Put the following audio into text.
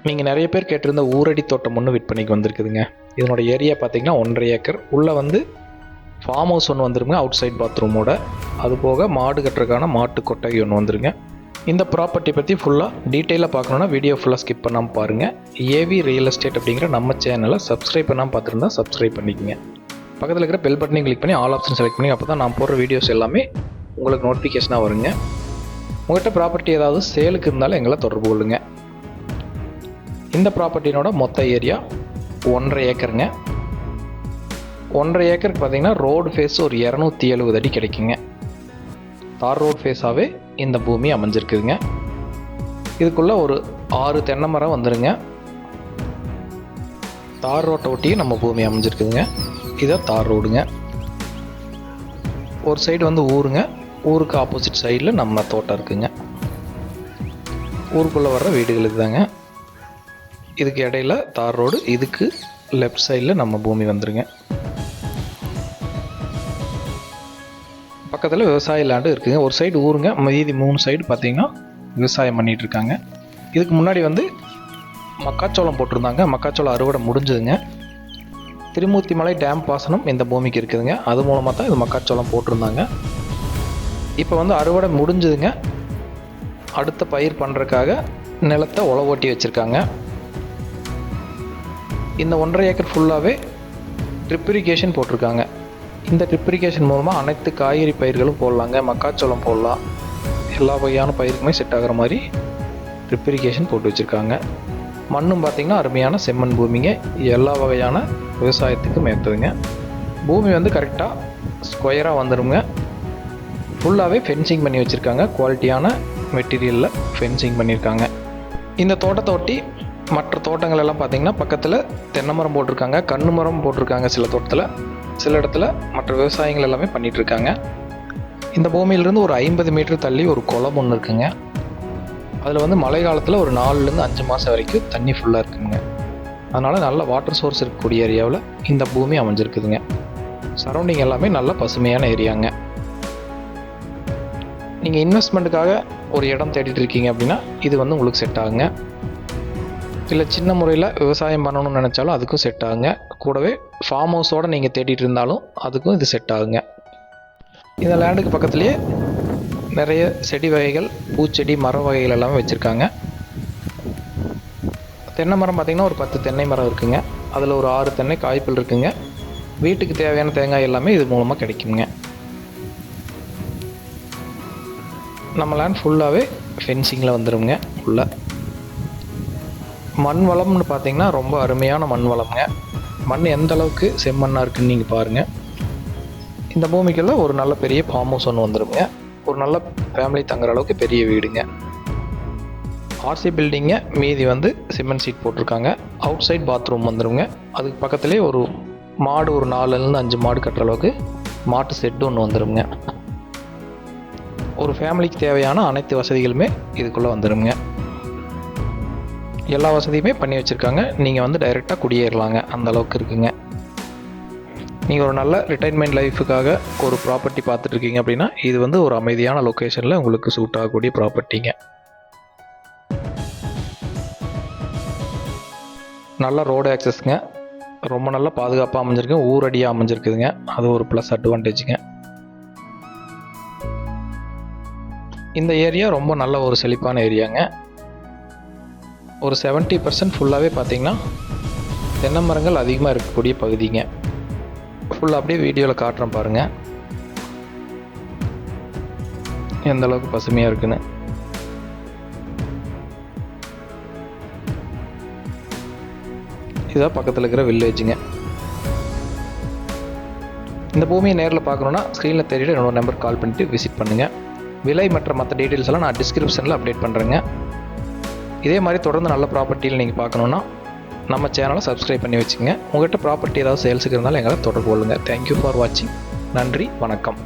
நீங்கள் நிறைய பேர் கேட்டிருந்த ஊரடி தோட்டம் ஒன்று விற்பனைக்கு வந்திருக்குதுங்க. இதனோட ஏரியா பார்த்தீங்கன்னா 1.5 ஏக்கர். உள்ளே வந்து ஃபார்ம் ஹவுஸ் ஒன்று வந்துருங்க, அவுட் சைட் பாத்ரூமோட. அது போக மாடு கட்டுறதுக்கான மாட்டு கொட்டகை ஒன்று வந்துருங்க. இந்த ப்ராப்பர்ட்டி பற்றி ஃபுல்லாக டீட்டெயிலாக பார்க்கணுன்னா வீடியோ ஃபுல்லாக ஸ்கிப் பண்ணாமல் பாருங்கள். ஏவி ரியல் எஸ்டேட் அப்படிங்கிற நம்ம சேனலை சப்ஸ்கிரைப் பண்ணாமல் பார்த்துருந்தா சப்ஸ்கிரைப் பண்ணிக்கோங்க. பக்கத்தில் இருக்கிற பெல் பட்டனையும் கிளிக் பண்ணி ஆல் ஆப்ஷன் செலக்ட் பண்ணி அப்போ தான் நான் போடுற வீடியோஸ் எல்லாமே உங்களுக்கு நோட்டிஃபிகேஷனாக வருங்க. உங்கள்கிட்ட ப்ராப்பர்ட்டி ஏதாவது சேலுக்கு இருந்தாலும் எங்களை தொடர்பு கொள்ளுங்க. இந்த ப்ராப்பர்ட்டினோட மொத்த ஏரியா 1.5 ஏக்கருங்க. 1.5 ஏக்கருக்கு பார்த்தீங்கன்னா ரோடு ஃபேஸ் ஒரு 270 அடி கிடைக்குங்க. தார் ரோடு ஃபேஸாகவே இந்த பூமி அமைஞ்சிருக்குதுங்க. இதுக்குள்ளே ஒரு 6 தென்னை மரம் வந்துடுங்க. தார் ரோட்டை ஒட்டியும் நம்ம பூமி அமைஞ்சிருக்குதுங்க. இதான் தார் ரோடுங்க. ஒரு சைடு வந்து ஊருங்க, ஊருக்கு ஆப்போசிட் சைடில் நம்ம தோட்டம் இருக்குங்க. ஊருக்குள்ளே வர்ற வீடுகள் இதுதாங்க. இதுக்கு இடையில தார் ரோடு, இதுக்கு லெஃப்ட் சைடில் நம்ம பூமி வந்துருங்க. பக்கத்தில் விவசாய லேண்டு இருக்குங்க. ஒரு சைடு ஊருங்க, மீதி 3 சைடு பார்த்தீங்கன்னா விவசாயம் பண்ணிகிட்டு இருக்காங்க. இதுக்கு முன்னாடி வந்து மக்காச்சோளம் போட்டிருந்தாங்க. மக்காச்சோளம் அறுவடை முடிஞ்சதுங்க. திருமூர்த்திமலை டேம் பாசனம் இந்த பூமிக்கு இருக்குதுங்க. அது மூலமாக தான் இது மக்காச்சோளம் போட்டிருந்தாங்க. இப்போ வந்து அறுவடை முடிஞ்சதுங்க. அடுத்த பயிர் பண்ணுறதுக்காக நிலத்தை உழவோட்டி வச்சுருக்காங்க. இந்த 1.5 ஏக்கர் ஃபுல்லாகவே ட்ரிப் இரிகேஷன் போட்டிருக்காங்க. இந்த ட்ரிப் இரிகேஷன் மூலமாக அனைத்து காய்கறி பயிர்களும் போடலாங்க. மக்காச்சோளம் போடலாம், எல்லா வகையான பயிருக்குமே செட் ஆகிற மாதிரி ட்ரிப் இரிகேஷன் போட்டு வச்சுருக்காங்க. மண்ணும் பார்த்திங்கன்னா அருமையான செம்மண் பூமிங்க. எல்லா வகையான விவசாயத்துக்கும் ஏற்றதுங்க. பூமி வந்து கரெக்டாக ஸ்கொயராக வந்துடுங்க. ஃபுல்லாகவே ஃபென்சிங் பண்ணி வச்சுருக்காங்க. குவாலிட்டியான மெட்டீரியலில் ஃபென்சிங் பண்ணியிருக்காங்க. இந்த தோட்டத்தை ஒட்டி மற்ற தோட்டங்கள் எல்லாம் பார்த்திங்கன்னா பக்கத்தில் தென்னை மரம் போட்டிருக்காங்க, கன்று மரம் போட்டிருக்காங்க. சில தோட்டத்தில், சில இடத்துல மற்ற விவசாயங்கள் எல்லாமே பண்ணிகிட்ருக்காங்க. இந்த பூமியிலேருந்து ஒரு 50 மீட்டர் தள்ளி ஒரு குளம் ஒன்று இருக்குங்க. அதில் வந்து மழை காலத்தில் ஒரு 4லேருந்து 5 மாதம் வரைக்கும் தண்ணி ஃபுல்லாக இருக்குங்க. அதனால் நல்ல வாட்டர் சோர்ஸ் இருக்கக்கூடிய ஏரியாவில் இந்த பூமி அமைஞ்சிருக்குதுங்க. சரௌண்டிங் எல்லாமே நல்ல பசுமையான ஏரியாங்க. நீங்கள் இன்வெஸ்ட்மெண்ட்டுக்காக ஒரு இடம் தேடிட்டு இருக்கீங்க அப்படின்னா இது வந்து உங்களுக்கு செட் ஆகுங்க. இல்லை சின்ன முறையில் விவசாயம் பண்ணணும்னு நினச்சாலும் அதுக்கும் செட் ஆகுங்க. கூடவே ஃபார்ம் ஹவுஸோடு நீங்கள் தேடிட்டு இருந்தாலும் அதுக்கும் இது செட் ஆகுங்க. இந்த லேண்டுக்கு பக்கத்துலேயே நிறைய செடி வகைகள், பூச்செடி, மர வகைகள் எல்லாமே வச்சுருக்காங்க. தென்னை மரம் பார்த்திங்கன்னா ஒரு 10 தென்னை மரம் இருக்குங்க. அதில் ஒரு 6 தென்னை காய்ப்பில் இருக்குங்க. வீட்டுக்கு தேவையான தேங்காய் எல்லாமே இது மூலமாக கிடைக்குங்க. நம்ம லேண்ட் ஃபுல்லாகவே ஃபென்சிங்கில் வந்துடுங்க. ஃபுல்லாக மண் வளம்னு பார்த்திங்கன்னா ரொம்ப அருமையான மண் வளம்ங்க. மண் எந்த அளவுக்கு செம்மண்ணாக இருக்குதுன்னு நீங்கள் பாருங்கள். இந்த பூமிக்கெல்லாம் ஒரு நல்ல பெரிய ஃபார்ம் ஹவுஸ் ஒன்று வந்துடுங்க. ஒரு நல்ல ஃபேமிலி தங்குற அளவுக்கு பெரிய வீடுங்க. ஆர்சி பில்டிங்க, மீதி வந்து சிமெண்ட் சீட் போட்டிருக்காங்க. அவுட் சைட் பாத்ரூம் வந்துடுங்க. அதுக்கு பக்கத்துலேயே ஒரு மாடு, ஒரு 4லேருந்து 5 மாடு கட்டுற அளவுக்கு மாட்டு செட்டு ஒன்று வந்துடுங்க. ஒரு ஃபேமிலிக்கு தேவையான அனைத்து வசதிகளுமே இதுக்குள்ளே வந்துடுங்க. எல்லா வசதியுமே பண்ணி வச்சுருக்காங்க. நீங்கள் வந்து டைரெக்டாக குடியேறலாங்க, அந்த அளவுக்கு இருக்குங்க. நீங்கள் ஒரு நல்ல ரிட்டைர்மெண்ட் லைஃபுக்காக ஒரு ப்ராப்பர்ட்டி பார்த்துட்ருக்கீங்க அப்படின்னா இது வந்து ஒரு அமைதியான லொக்கேஷனில் உங்களுக்கு சூட் ஆகக்கூடிய ப்ராப்பர்ட்டிங்க. நல்ல ரோடு ஆக்சஸ்ங்க. ரொம்ப நல்ல பாதுகாப்பாக அமைஞ்சிருக்கு. ஊரடியாக அமைஞ்சிருக்குதுங்க. அது ஒரு ப்ளஸ் அட்வான்டேஜுங்க. இந்த ஏரியா ரொம்ப நல்ல ஒரு செழிப்பான ஏரியாங்க. ஒரு 70% ஃபுல்லாகவே பார்த்திங்கன்னா தென்னை மரங்கள் அதிகமாக இருக்கக்கூடிய பகுதிங்க. ஃபுல்லாக அப்படியே வீடியோவில் காட்டுறேன் பாருங்கள் எந்த அளவுக்கு பசுமையாக இருக்குன்னு. இதுதான் பக்கத்தில் இருக்கிற வில்லேஜுங்க. இந்த பூமியை நேரில் பார்க்கணுன்னா ஸ்க்ரீனில் தெரியுற என்னோட நம்பர் கால் பண்ணிவிட்டு விசிட் பண்ணுங்கள். விலை மற்ற டீட்டெயில்ஸ் எல்லாம் நான் டிஸ்கிரிப்ஷனில் அப்டேட் பண்ணுறேங்க. இதே மாதிரி தொடர்ந்து நல்ல ப்ராப்பர்ட்டியில் நீங்கள் பார்க்கணுன்னா நம்ம சேனலை சப்ஸ்கிரைப் பண்ணி வச்சுங்க. உங்கள்கிட்ட ப்ராப்பர்ட்டி ஏதாவது சேல்ஸுக்கு இருந்தாலும் எங்களை தொடர்பு கொள்ளுங்கள். தேங்க்யூ ஃபார் வாட்சிங். நன்றி, வணக்கம்.